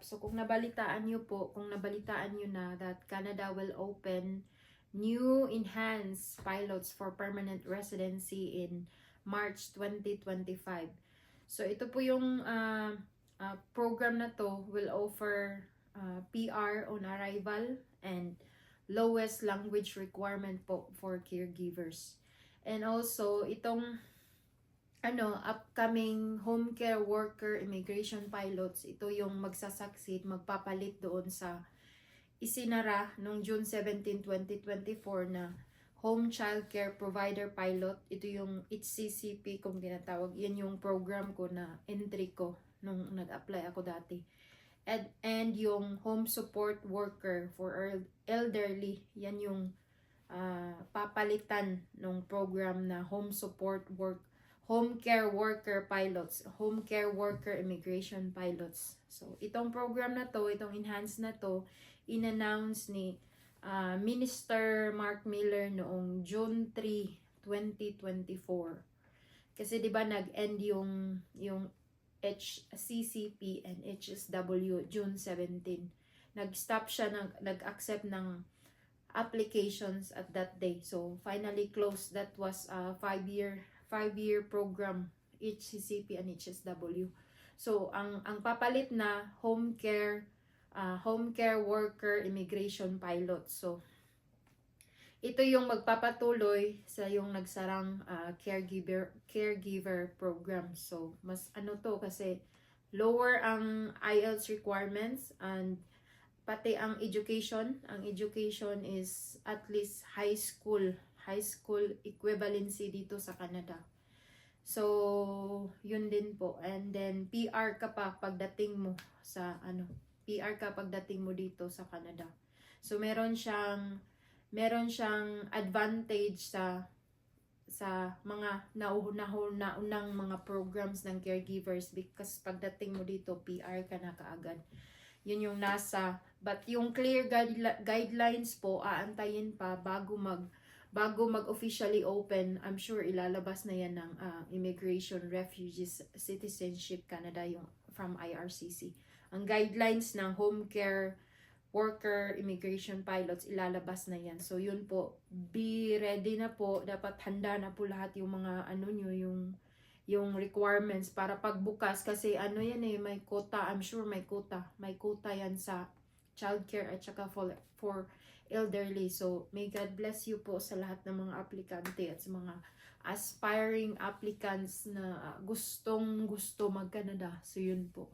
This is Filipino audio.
So kung nabalitaan nyo po, kung nabalitaan nyo na that Canada will open new enhanced pilots for permanent residency in March 2025. So ito po yung program na to will offer PR on arrival and lowest language requirement po for caregivers. And also itong upcoming home care worker immigration pilots, ito yung magsasucceed, magpapalit doon sa isinara noong June 17, 2024 na Home Child Care Provider Pilot. Ito yung HCCP kung tinatawag. Yan yung program ko na entry ko nung nag-apply ako dati. And yung Home Support Worker for Elderly, yan yung papalitan ng program na Home Care Worker Pilots, Home Care Worker Immigration Pilots. So, itong program na to, itong enhanced na to, in-announce ni Minister Mark Miller noong June 3, 2024. Kasi 'di ba nag-end yung HCCP and HSW June 17. Nag-stop siya, nag-accept ng applications at that day. So, finally closed. That was a 5-year program, HCCP and HSW. So, ang papalit na home care worker immigration pilot. So, ito yung magpapatuloy sa yung nagsarang caregiver program. So, mas to kasi lower ang IELTS requirements and pati ang education. Ang education is at least high school equivalency dito sa Canada. So, yun din po. And then, PR ka pa pagdating mo sa PR ka pagdating mo dito sa Canada. So, meron siyang advantage sa mga naunang mga programs ng caregivers because pagdating mo dito, PR ka na kaagad. Yun yung nasa, but yung clear guidelines po, aantayin pa bago mag-officially open. I'm sure ilalabas na yan ng Immigration, Refugees, Citizenship Canada, yung from IRCC. Ang guidelines ng home care worker immigration pilots, ilalabas na yan. So yun po, be ready na po, dapat handa na po lahat yung mga yung requirements para pagbukas kasi yan may quota. I'm sure may quota yan sa childcare at saka for elderly. So may God bless you po sa lahat ng mga aplikante at sa mga aspiring applicants na gustong mag-Canada. So yun po.